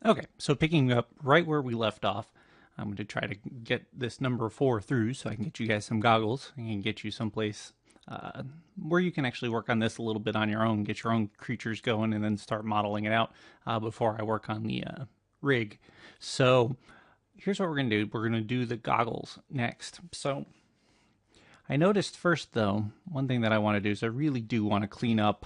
Okay, so picking up right where we left off, I'm going to try to get this number 4 through so I can get you guys some goggles and get you someplace where you can actually work on this a little bit on your own, get your own creatures going, and then start modeling it out before I work on the rig. So here's what we're going to do. We're going to do the goggles next. So I noticed first, though, one thing that I want to do is I really do want to clean up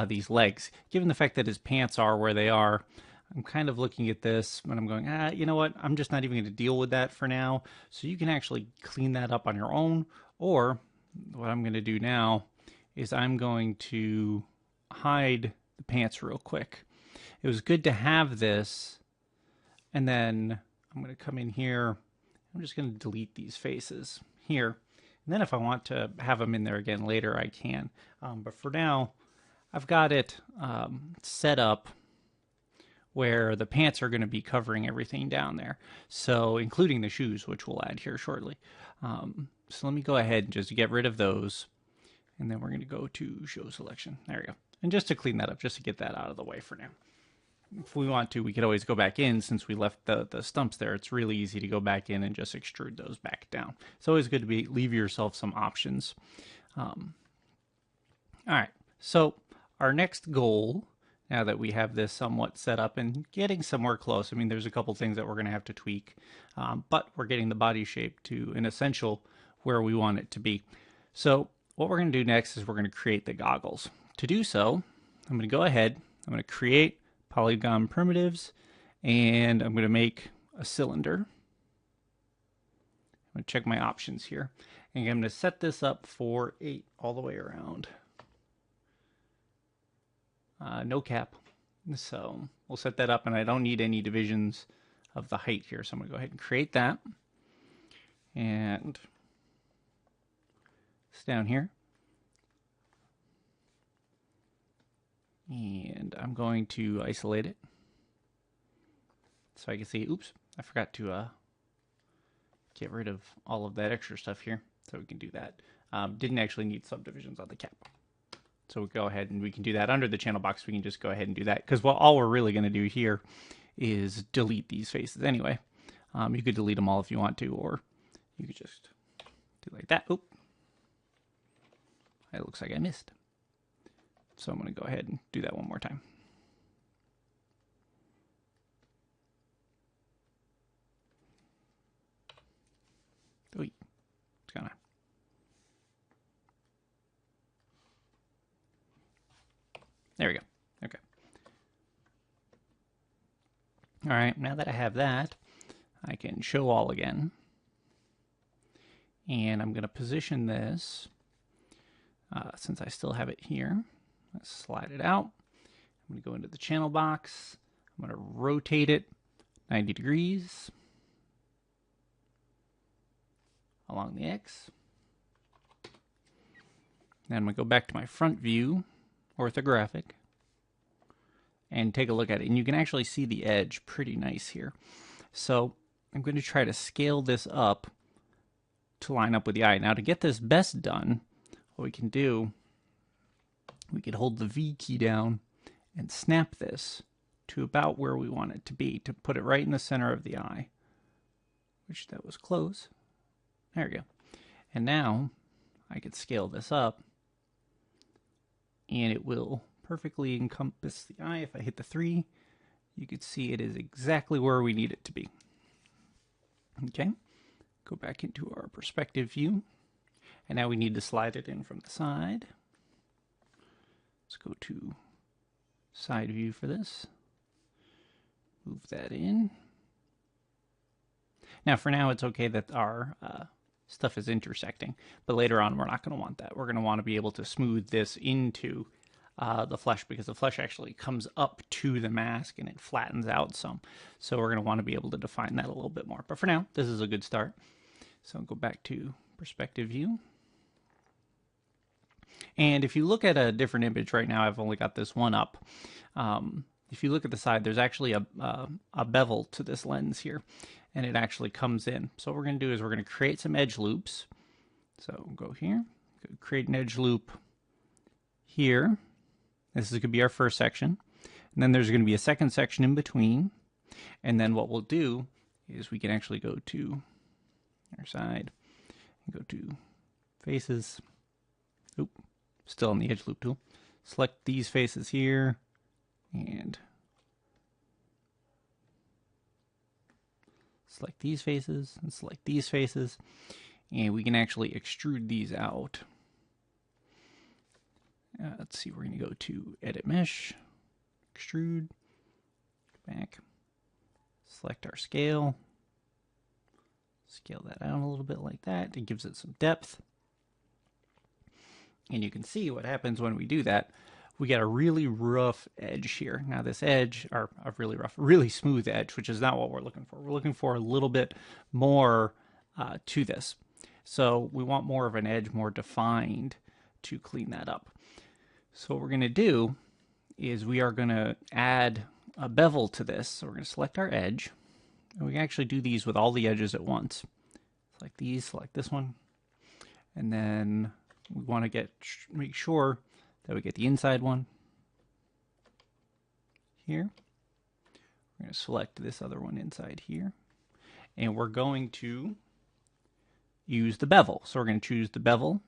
these legs. Given the fact that his pants are where they are, I'm kind of looking at this and I'm going, you know what? I'm just not even going to deal with that for now. So you can actually clean that up on your own. Or what I'm going to do now is I'm going to hide the pants real quick. It was good to have this. And then I'm going to come in here. I'm just going to delete these faces here. And then if I want to have them in there again later, I can. But for now, I've got it set up where the pants are going to be covering everything down there. So including the shoes, which we'll add here shortly. So let me go ahead and just get rid of those. And then we're going to go to show selection. There we go. And just to clean that up, just to get that out of the way for now. If we want to, we could always go back in since we left the stumps there. It's really easy to go back in and just extrude those back down. It's always good to leave yourself some options. All right. So our next goal, now that we have this somewhat set up and getting somewhere close, I mean, there's a couple things that we're going to have to tweak, but we're getting the body shape to an essential where we want it to be. So what we're going to do next is we're going to create the goggles. To do so, I'm going to go ahead, I'm going to create polygon primitives, and I'm going to make a cylinder. I'm going to check my options here, and I'm going to set this up for 8 all the way around. No cap. So we'll set that up, and I don't need any divisions of the height here. So I'm going to go ahead and create that. And it's down here. And I'm going to isolate it. So I can see, oops, I forgot to get rid of all of that extra stuff here. So we can do that. Didn't actually need subdivisions on the cap. So we'll go ahead and we can do that under the channel box. We can just go ahead and do that because all we're really going to do here is delete these faces anyway. You could delete them all if you want to, or you could just do like that. Oop. It looks like I missed. So I'm going to go ahead and do that one more time. Wait, what's going on? There we go. Okay. All right, now that I have that, I can show all again. And I'm going to position this, since I still have it here. Let's slide it out. I'm going to go into the channel box. I'm going to rotate it 90 degrees along the X. Then I'm going to go back to my front view, orthographic, and take a look at it. And you can actually see the edge pretty nice here. So I'm going to try to scale this up to line up with the eye. Now to get this best done, what we can do, we could hold the V key down and snap this to about where we want it to be, to put it right in the center of the eye, which that was close. There we go. And now I could scale this up and it will perfectly encompass the eye. If I hit the 3, you can see it is exactly where we need it to be. Okay, go back into our perspective view. And now we need to slide it in from the side. Let's go to side view for this. Move that in. Now for now it's okay that our stuff is intersecting, but later on we're not going to want that. We're going to want to be able to smooth this into the flesh, because the flesh actually comes up to the mask and it flattens out some. So we're going to want to be able to define that a little bit more. But for now, this is a good start. So I'll go back to perspective view. And if you look at a different image right now, I've only got this one up. If you look at the side, there's actually a bevel to this lens here, and it actually comes in. So what we're going to do is we're going to create some edge loops. So we'll go here, create an edge loop here. This is going to be our first section. And then there's going to be a second section in between. And then what we'll do is we can actually go to our side and go to faces. Oop, still on the edge loop tool. Select these faces here and select these faces and select these faces. And we can actually extrude these out. Let's see, we're going to go to Edit Mesh, Extrude, back, select our scale, scale that out a little bit like that. It gives it some depth. And you can see what happens when we do that. We get a really rough edge here. Now this edge, or a really rough, really smooth edge, which is not what we're looking for. We're looking for a little bit more to this. So we want more of an edge, more defined to clean that up. So what we're going to do is we are going to add a bevel to this. So we're going to select our edge. And we can actually do these with all the edges at once. Select these, select this one. And then we want to make sure that we get the inside one here. We're going to select this other one inside here. And we're going to use the bevel. So we're going to choose the bevel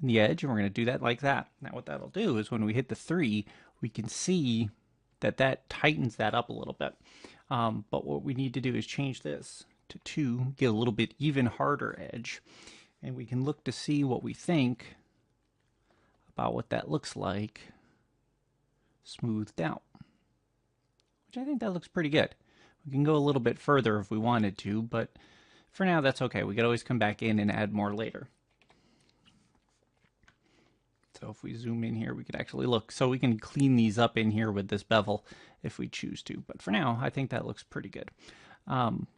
in the edge, and we're going to do that like that. Now what that'll do is when we hit the 3, we can see that that tightens that up a little bit. But what we need to do is change this to 2, get a little bit even harder edge. And we can look to see what we think about what that looks like smoothed out, which I think that looks pretty good. We can go a little bit further if we wanted to, but for now that's okay. We could always come back in and add more later. So if we zoom in here, we could actually look. So we can clean these up in here with this bevel if we choose to. But for now, I think that looks pretty good.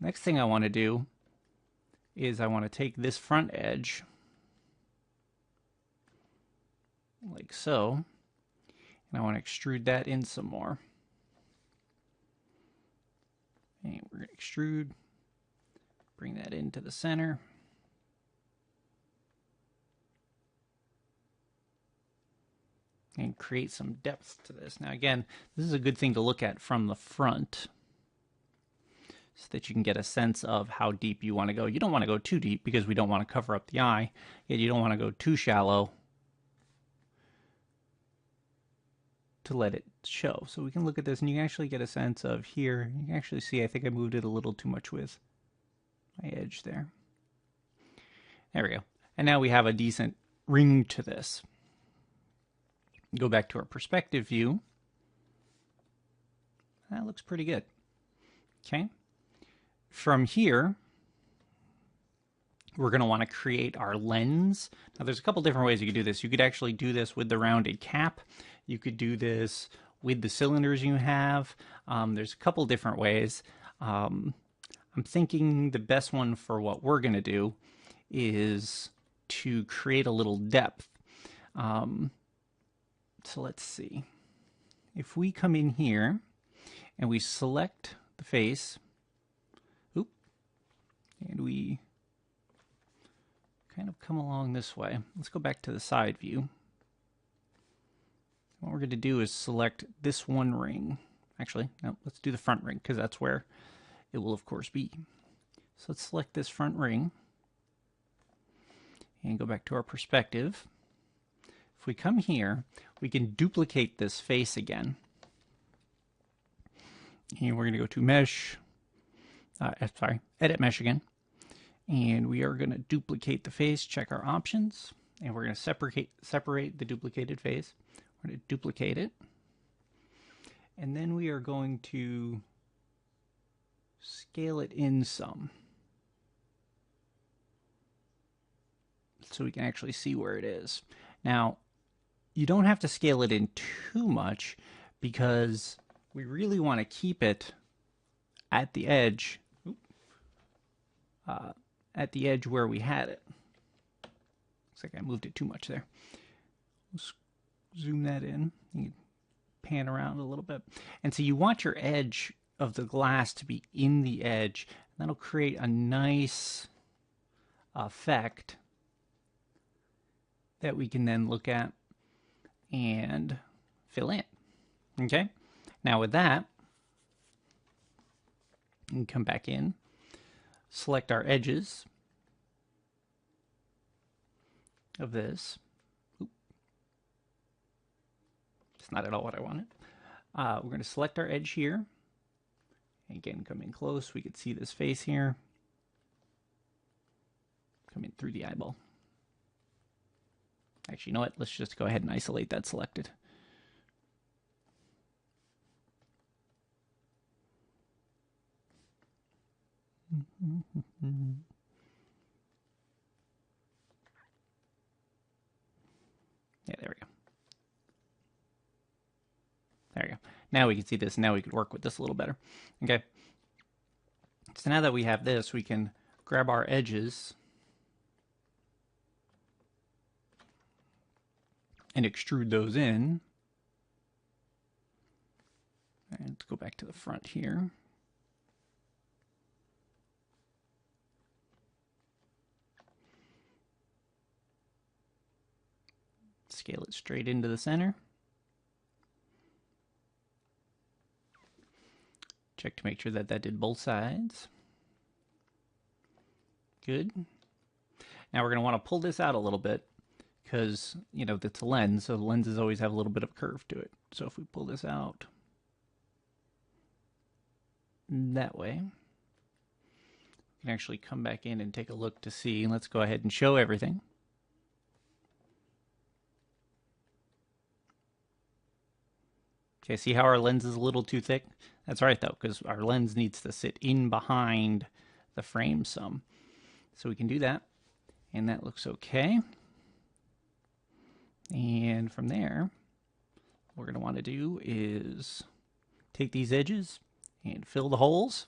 Next thing I want to do is I want to take this front edge like so, and I want to extrude that in some more. And we're going to extrude, bring that into the center. And create some depth to this. Now again, this is a good thing to look at from the front so that you can get a sense of how deep you want to go. You don't want to go too deep because we don't want to cover up the eye, yet you don't want to go too shallow to let it show. So we can look at this and you can actually get a sense of here. You can actually see I think I moved it a little too much with my edge there. There we go. And now we have a decent ring to this. Go back to our perspective view. That looks pretty good. Okay. From here, we're going to want to create our lens. Now there's a couple different ways you could do this. You could actually do this with the rounded cap. You could do this with the cylinders you have. There's a couple different ways. I'm thinking the best one for what we're going to do is to create a little depth. So let's see. If we come in here and we select the face, and we kind of come along this way. Let's go back to the side view. What we're going to do is select this one ring. Actually, no, let's do the front ring because that's where it will of course be. So let's select this front ring and go back to our perspective. If we come here, we can duplicate this face again. And we're going to go to Mesh, Edit Mesh again. And we are going to duplicate the face, check our options, and we're going to separate the duplicated face. We're going to duplicate it. And then we are going to scale it in some, so we can actually see where it is. Now, you don't have to scale it in too much because we really want to keep it at the edge, where we had it. Looks like I moved it too much there. Let's zoom that in. You can pan around a little bit. And so you want your edge of the glass to be in the edge. That'll create a nice effect that we can then look at and fill in. Okay? Now with that, And come back in, select our edges of this. Oop. It's not at all what I wanted. We're going to select our edge here. Again, come in close. We can see this face here. Come in through the eyeball. Actually, you know what? Let's just go ahead and isolate that selected. Yeah, there we go. There we go. Now we can see this. Now we could work with this a little better. Okay. So now that we have this, we can grab our edges and extrude those in. And let's go back to the front here. Scale it straight into the center. Check to make sure that that did both sides. Good. Now we're going to want to pull this out a little bit because, you know, it's a lens, so the lenses always have a little bit of curve to it. So if we pull this out that way, we can actually come back in and take a look to see. Let's go ahead and show everything. Okay, see how our lens is a little too thick? That's right, though, because our lens needs to sit in behind the frame some. So we can do that, and that looks okay. And from there, what we're going to want to do is take these edges and fill the holes.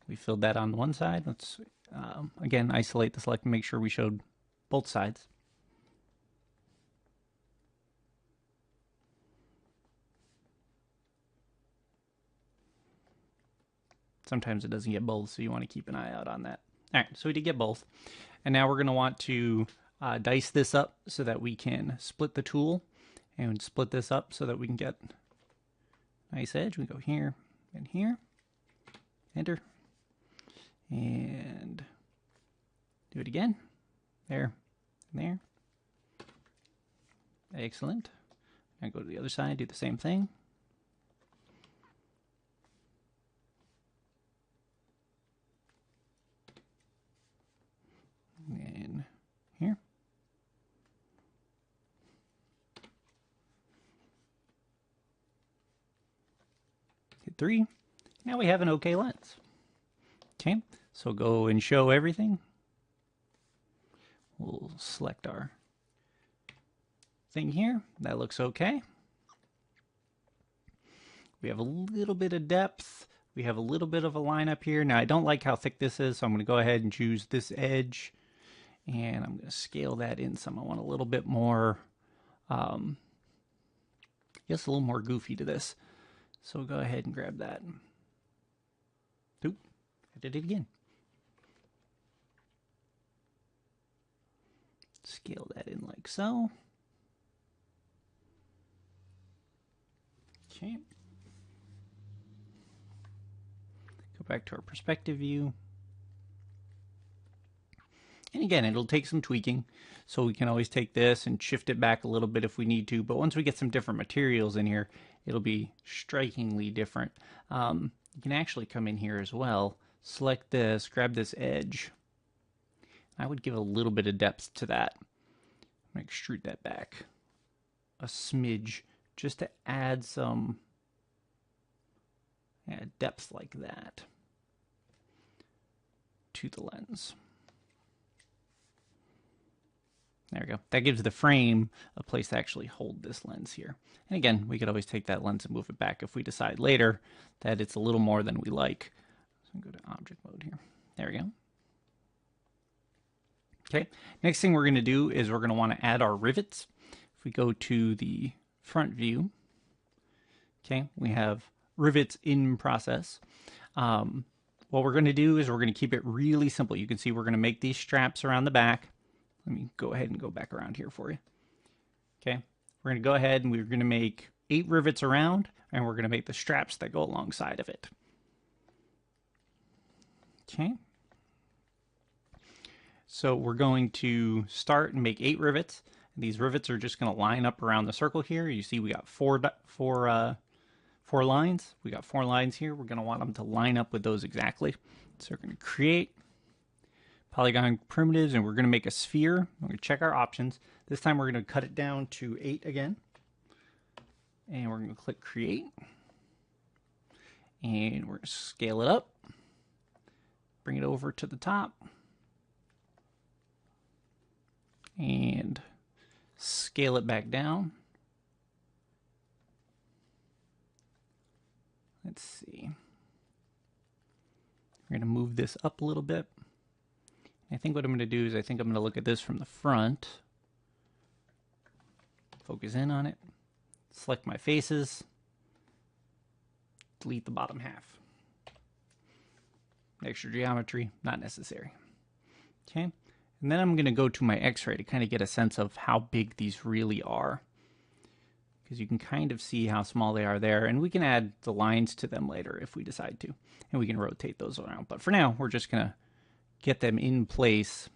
We filled that on one side. Let's, again, isolate the select and make sure we showed both sides. Sometimes it doesn't get both, so you want to keep an eye out on that. All right, so we did get both. And now we're going to want to dice this up so that we can split the tool and split this up so that we can get a nice edge. We go here and here, enter, and do it again. There, and there. Excellent. Now go to the other side, do the same thing. And here. Hit 3. Now we have an okay lens. Okay, so go and show everything. We'll select our thing here. That looks okay. We have a little bit of depth. We have a little bit of a line up here. Now I don't like how thick this is, so I'm going to go ahead and choose this edge. And I'm going to scale that in some. I want a little bit more, just a little more goofy to this. So go ahead and grab that. Oop, I did it again. Scale that in like so. Okay. Go back to our perspective view. And again, it'll take some tweaking, so we can always take this and shift it back a little bit if we need to. But once we get some different materials in here, it'll be strikingly different. You can actually come in here as well, select this, grab this edge. I would give a little bit of depth to that. I'm going to extrude that back a smidge just to add some depth like that to the lens. There we go. That gives the frame a place to actually hold this lens here. And again, we could always take that lens and move it back if we decide later that it's a little more than we like. So I'm going to go to object mode here. There we go. Okay, next thing we're going to do is we're going to want to add our rivets. If we go to the front view, okay, we have rivets in process. What we're going to do is we're going to keep it really simple. You can see we're going to make these straps around the back. Let me go ahead and go back around here for you. Okay, we're going to go ahead and we're going to make 8 rivets around, and we're going to make the straps that go alongside of it. Okay. So we're going to start and make 8 rivets. These rivets are just going to line up around the circle here. You see we got four lines. We got 4 lines here. We're going to want them to line up with those exactly. So we're going to create polygon primitives, and we're going to make a sphere. We're going to check our options. This time we're going to cut it down to 8 again. And we're going to click create. And we're going to scale it up. Bring it over to the top. And scale it back down. Let's see. We're going to move this up a little bit. I think what I'm going to do is I think I'm going to look at this from the front. Focus in on it. Select my faces. Delete the bottom half. Extra geometry, not necessary. Okay. And then I'm going to go to my x-ray to kind of get a sense of how big these really are. Because you can kind of see how small they are there. And we can add the lines to them later if we decide to. And we can rotate those around. But for now, we're just going to get them in place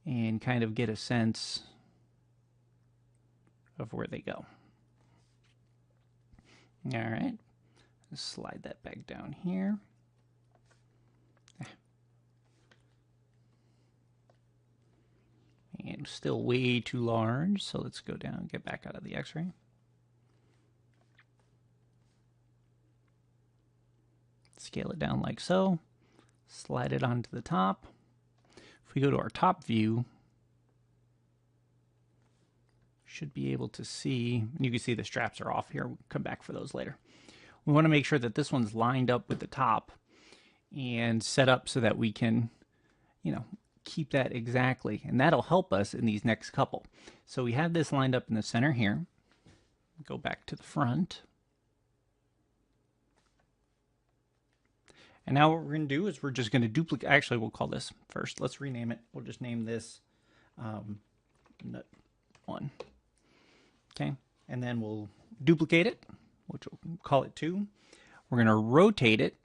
and kind of get a sense of where they go. All right. Slide that back down here. And still way too large, so let's go down and get back out of the x-ray. Scale it down like so. Slide it onto the top. If we go to our top view, should be able to see, you can see the straps are off here. We'll come back for those later. We want to make sure that this one's lined up with the top and set up so that we can, keep that exactly. And that'll help us in these next couple. So we have this lined up in the center here. Go back to the front. And now what we're going to do is we're just going to duplicate. Actually, we'll call this first. Let's rename it. We'll just name this nut 1. Okay. And then we'll duplicate it, which we'll call it 2. We're going to rotate it.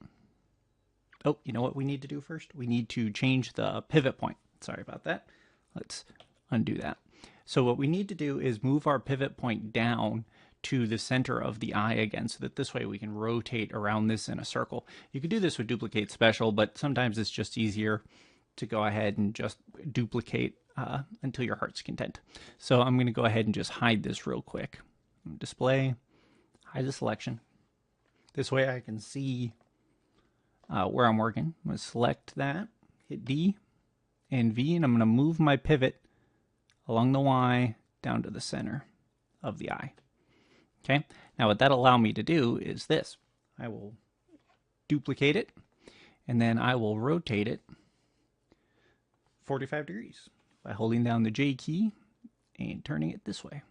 Oh, you know what we need to do first? We need to change the pivot point. Sorry about that. Let's undo that. So what we need to do is move our pivot point down to the center of the eye again, so that this way we can rotate around this in a circle. You could do this with duplicate special, but sometimes it's just easier to go ahead and just duplicate until your heart's content. So I'm going to go ahead and just hide this real quick. Display, hide the selection. This way I can see where I'm working. I'm going to select that, hit D and V, and I'm going to move my pivot along the Y down to the center of the eye. Okay, now what that'll allow me to do is this. I will duplicate it, and then I will rotate it 45 degrees by holding down the J key and turning it this way.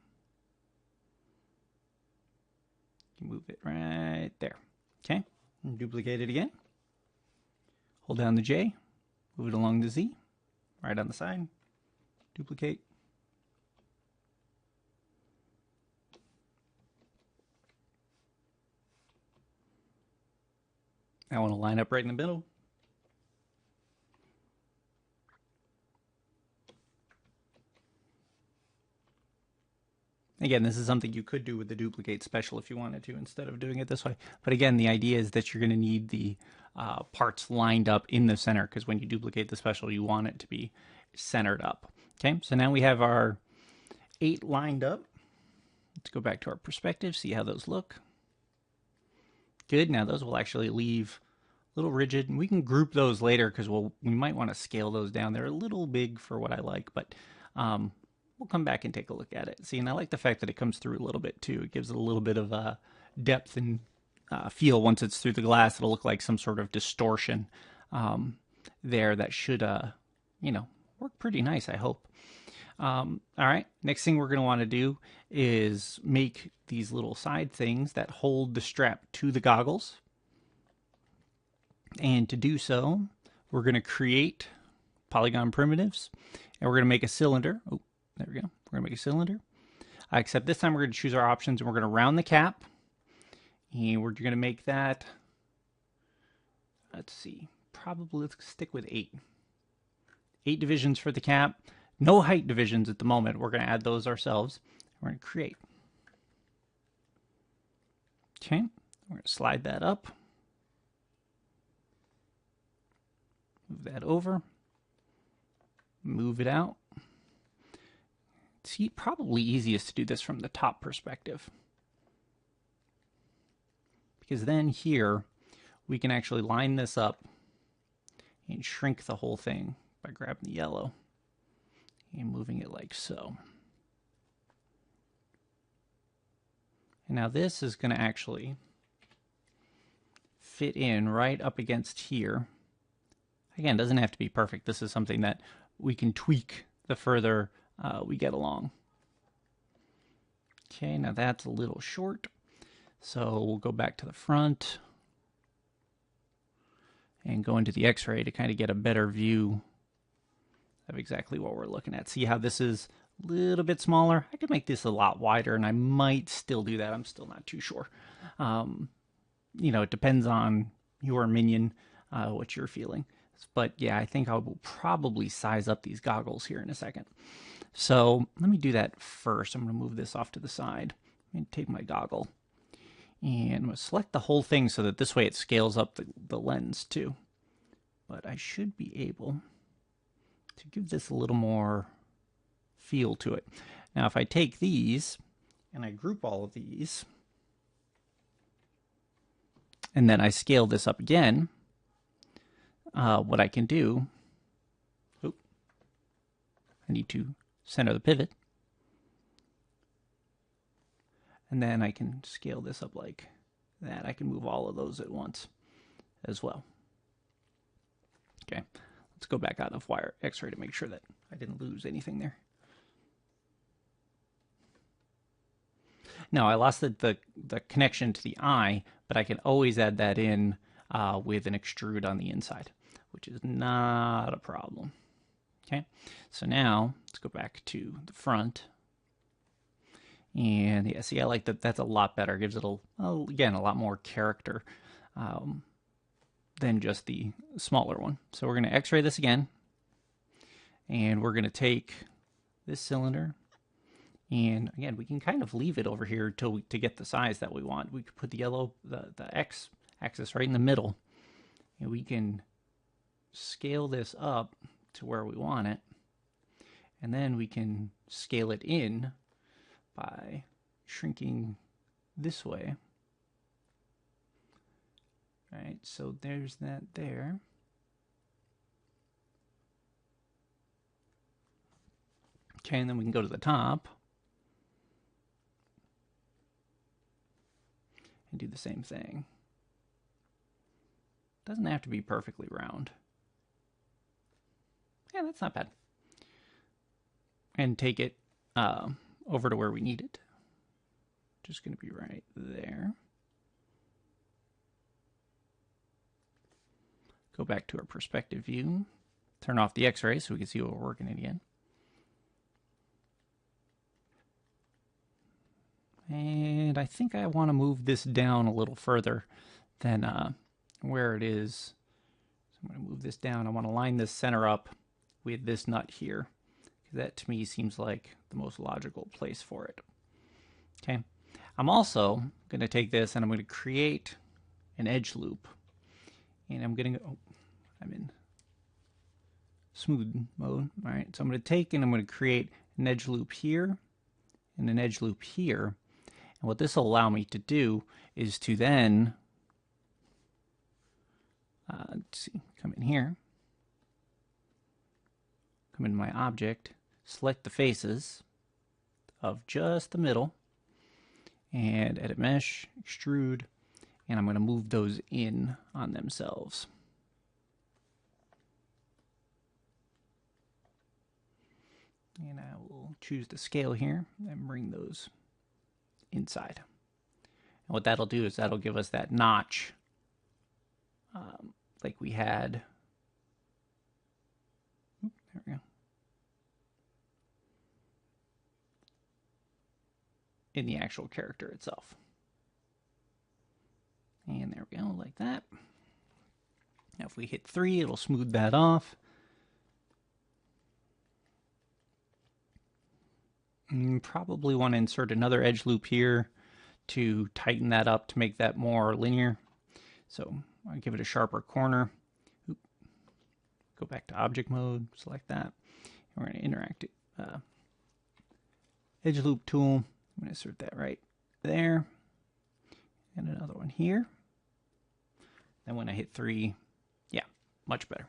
Move it right there. Okay, and duplicate it again. Hold down the J, move it along the Z, right on the side, duplicate. I want to line up right in the middle. Again, this is something you could do with the duplicate special if you wanted to, instead of doing it this way. But again, the idea is that you're going to need the parts lined up in the center, because when you duplicate the special, you want it to be centered up. Okay, so now we have our 8 lined up. Let's go back to our perspective, see how those look. Good, now those will actually leave a little rigid. And we can group those later, because we might want to scale those down. They're a little big for what I like, but we'll come back and take a look at it. See, and I like the fact that it comes through a little bit too. It gives it a little bit of depth and feel. Once it's through the glass, it'll look like some sort of distortion there that should, work pretty nice, I hope. All right, next thing we're going to want to do is make these little side things that hold the strap to the goggles. And to do so, we're going to create polygon primitives, and we're going to make a cylinder. Oh, there we go. We're going to make a cylinder. Except this time we're going to choose our options, and we're going to round the cap. And we're going to make that let's see, probably let's stick with 8. 8 divisions for the cap. No height divisions at the moment. We're going to add those ourselves. We're going to create. Okay, we're going to slide that up. Move that over. Move it out. It's probably easiest to do this from the top perspective. Because then here, we can actually line this up and shrink the whole thing by grabbing the yellow and moving it like so. And now this is going to actually fit in right up against here. Again, it doesn't have to be perfect. This is something that we can tweak the further we get along. Okay, now that's a little short. So we'll go back to the front and go into the X-ray to kind of get a better view of exactly what we're looking at. See how this is a little bit smaller? I could make this a lot wider, and I might still do that. I'm still not too sure. You know, it depends on your minion, what you're feeling. But yeah, I think I will probably size up these goggles here in a second. So let me do that first. I'm going to move this off to the side and take my goggle. And I'm going to select the whole thing so that this way it scales up the lens too. But I should be able to give this a little more feel to it. Now if I take these and I group all of these, and then I scale this up again, what I can do, I need to center the pivot, and then I can scale this up like that. I can move all of those at once as well. Okay, let's go back out of wire X-ray to make sure that I didn't lose anything there. No, I lost the connection to the eye, but I can always add that in with an extrude on the inside, which is not a problem. Okay, so now let's go back to the front. And yeah, see, I like that. That's a lot better. It gives it, again, a lot more character than just the smaller one. So we're going to X-ray this again. And we're going to take this cylinder. And again, we can kind of leave it over here to get the size that we want. We could put the yellow, the X axis right in the middle. And we can scale this up to where we want it. And then we can scale it in by shrinking this way. All right, so there's that there. Okay, and then we can go to the top and do the same thing. Doesn't have to be perfectly round. Yeah, that's not bad. And take it over to where we need it. Just going to be right there. Go back to our perspective view. Turn off the X-ray so we can see what we're working in again. And I think I want to move this down a little further than where it is. So I'm going to move this down. I want to line this center up with this nut here. That to me seems like the most logical place for it. Okay. I'm also going to take this and I'm going to create an edge loop. And I'm going to go, I'm in smooth mode. All right. So I'm going to take and I'm going to create an edge loop here and an edge loop here. And what this will allow me to do is to then, let's see, come in here, come into my object, select the faces of just the middle, and edit mesh, extrude, and I'm going to move those in on themselves. And I will choose the scale here and bring those inside. And what that'll do is that'll give us that notch like we had. There we go. In the actual character itself. And there we go, like that. Now if we hit 3, it'll smooth that off. Probably want to insert another edge loop here to tighten that up to make that more linear. So I'll give it a sharper corner. Oop. Go back to object mode, select that. And we're going to interact it. Edge loop tool. I'm going to insert that right there. And another one here. Then when I hit 3, yeah, much better.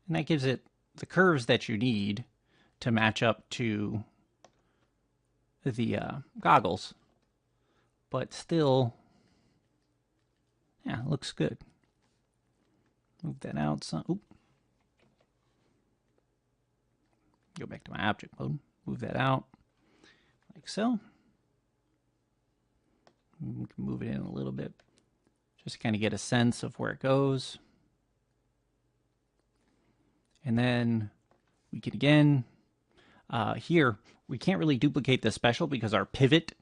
And that gives it the curves that you need to match up to the goggles, but still, yeah, looks good. Move that out some. Oop. Go back to my object mode. Move that out like so. We can move it in a little bit just to kind of get a sense of where it goes. And then we can again, here, we can't really duplicate the special because our pivot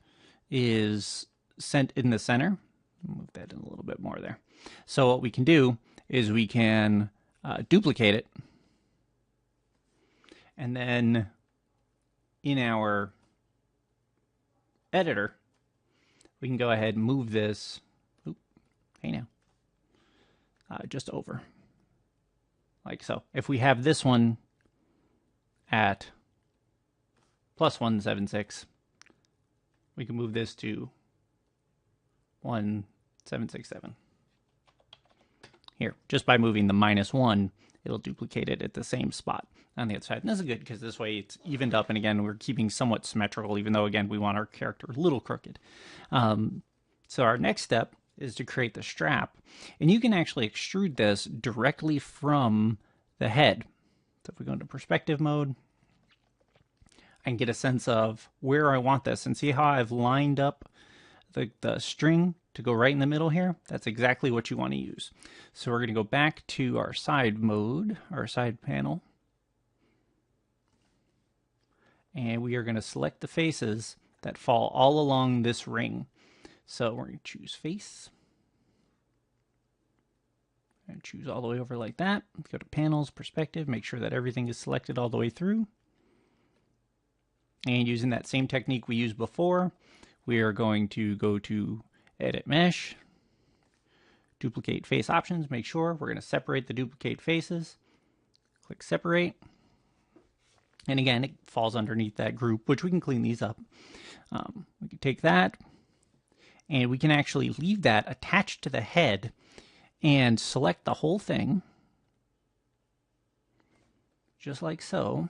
is sent in the center. Move that in a little bit more there. So what we can do is we can duplicate it. And then in our editor, we can go ahead and move this, just over. Like so. If we have this one at +176, we can move this to 1767. Here, just by moving the -1, it'll duplicate it at the same spot on the other side. And this is good because this way it's evened up, and again, we're keeping somewhat symmetrical, even though, again, we want our character a little crooked. So our next step is to create the strap, and you can actually extrude this directly from the head. So if we go into perspective mode, I can get a sense of where I want this, and see how I've lined up the string to go right in the middle here? That's exactly what you want to use. So we're going to go back to our side mode, our side panel, and we are going to select the faces that fall all along this ring. So we're going to choose face. And choose all the way over like that. Go to panels, perspective, make sure that everything is selected all the way through. And using that same technique we used before, we are going to go to edit mesh, duplicate face options, make sure we're going to separate the duplicate faces. Click separate. And again, it falls underneath that group, which we can clean these up. We can take that, and we can actually leave that attached to the head and select the whole thing, just like so.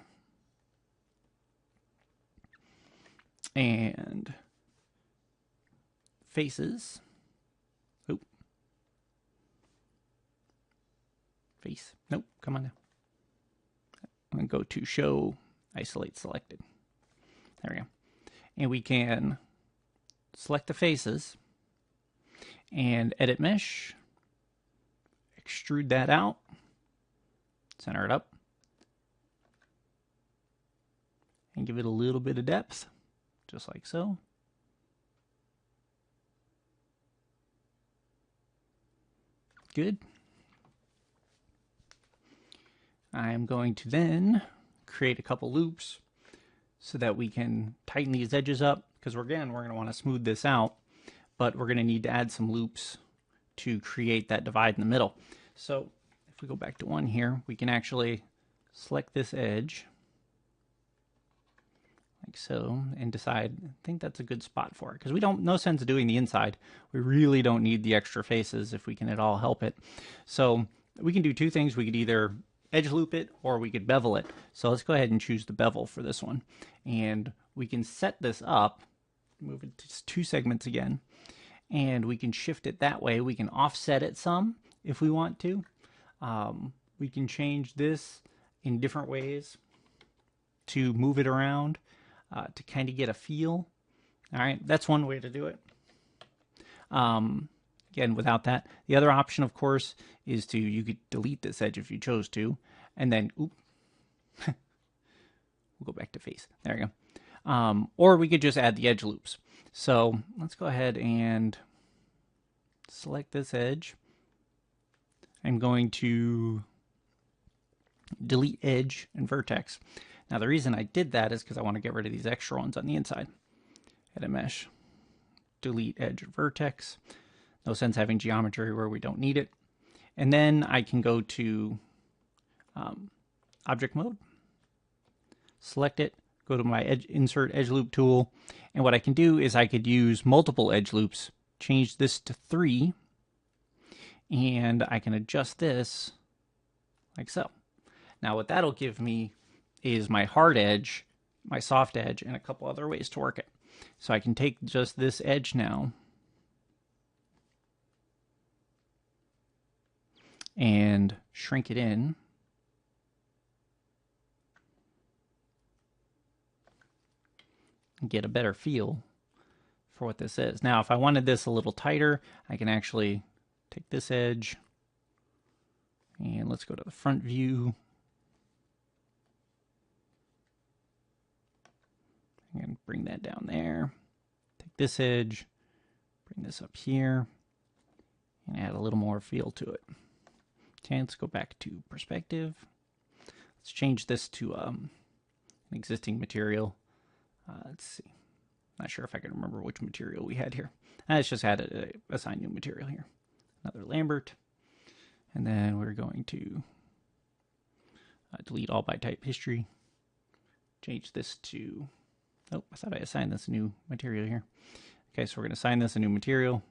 And faces. Oop. Face. Nope, come on now. I'm going to go to show, isolate selected. There we go. And we can select the faces and edit mesh, extrude that out, center it up, and give it a little bit of depth, just like so. Good. I'm going to then create a couple loops so that we can tighten these edges up, because we're going to want to smooth this out, but we're going to need to add some loops to create that divide in the middle. So if we go back to 1 here, we can actually select this edge like so and decide, I think that's a good spot for it, because we don't, no sense doing the inside. We really don't need the extra faces if we can at all help it. So we can do two things. We could either edge loop it or we could bevel it. So let's go ahead and choose the bevel for this one. And we can set this up, move it to 2 segments again, and we can shift it that way. We can offset it some if we want to. We can change this in different ways to move it around to kind of get a feel. All right, that's one way to do it. Again, without that. The other option, of course, is you could delete this edge if you chose to, and then, oop, we'll go back to face. There we go. Or we could just add the edge loops. So let's go ahead and select this edge. I'm going to delete edge and vertex. Now the reason I did that is because I want to get rid of these extra ones on the inside. Edit mesh, delete edge and vertex. No sense having geometry where we don't need it. And then I can go to object mode, select it, go to my insert edge loop tool. And what I can do is I could use multiple edge loops, change this to 3, and I can adjust this like so. Now what that'll give me is my hard edge, my soft edge, and a couple other ways to work it. So I can take just this edge now and shrink it in. And get a better feel for what this is. Now, if I wanted this a little tighter, I can actually take this edge and let's go to the front view. And bring that down there. Take this edge, bring this up here, and add a little more feel to it. Okay, let's go back to perspective. Let's change this to an existing material. Let's see. Not sure if I can remember which material we had here. Let's just add a assign new material here. Another Lambert. And then we're going to delete all by type history. Change this to... Oh, I thought I assigned this a new material here. Okay, so we're going to assign this a new material.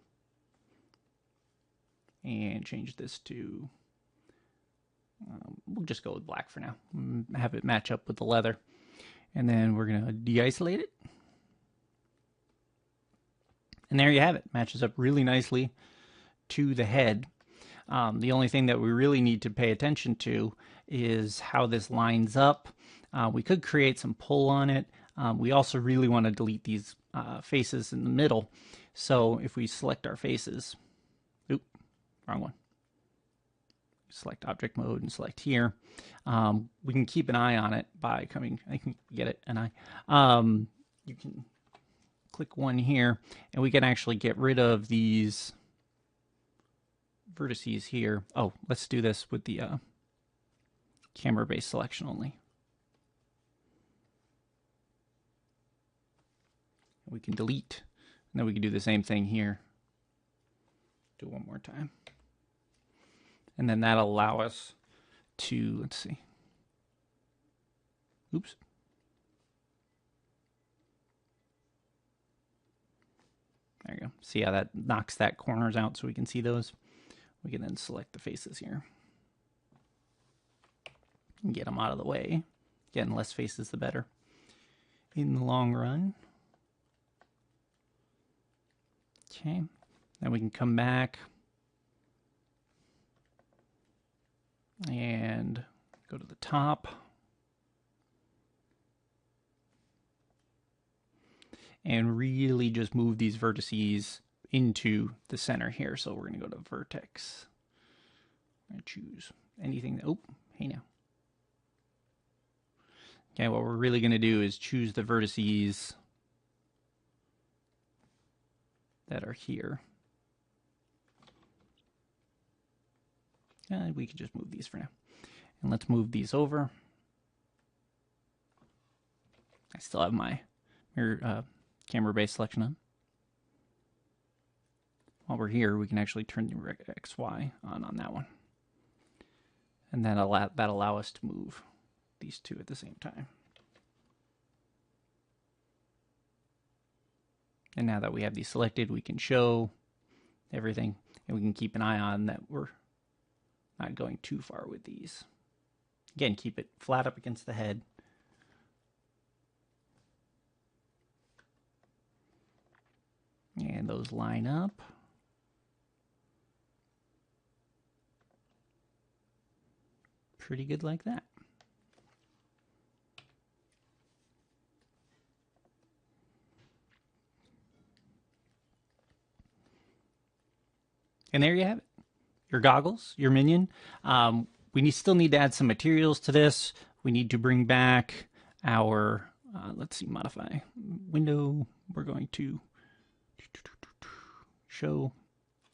And change this to... we'll just go with black for now. Have it match up with the leather. And then we're going to de-isolate it. And there you have it. Matches up really nicely to the head. The only thing that we really need to pay attention to is how this lines up. We could create some pull on it. We also really want to delete these faces in the middle. So if we select our faces, oop, wrong one. Select object mode and select here. We can keep an eye on it by coming, I can get it, an eye. You can click one here and we can actually get rid of these vertices here. Oh, let's do this with the camera-based selection only. We can delete, and then we can do the same thing here. Do it one more time. And then that'll allow us to, let's see. Oops. There you go. See how that knocks that corners out so we can see those? We can then select the faces here. And get them out of the way. Getting less faces, the better. In the long run. Okay. Then we can come back. And go to the top. And really just move these vertices into the center here. So we're going to go to vertex. I'm going to choose anything. Oh, hey now. Okay, what we're really going to do is choose the vertices that are here. We could just move these for now. And let's move these over. I still have my mirror, camera-based selection on. While we're here, we can actually turn the XY on that one. And then that'll allow us to move these two at the same time. And now that we have these selected, we can show everything. And we can keep an eye on that we're not going too far with these. Again, keep it flat up against the head. And those line up. Pretty good like that. And there you have it. Your goggles, your Minion. We still need to add some materials to this. We need to bring back our, let's see, modify window. We're going to show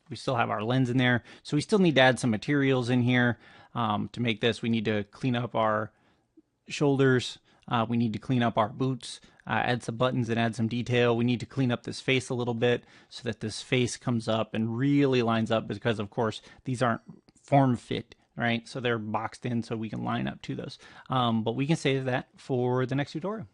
We still have our lens in there. So we still need to add some materials in here to make this. We need to clean up our shoulders. We need to clean up our boots, add some buttons and add some detail. We need to clean up this face a little bit so that this face comes up and really lines up, because of course these aren't form fit, right? So they're boxed in so we can line up to those. But we can save that for the next tutorial.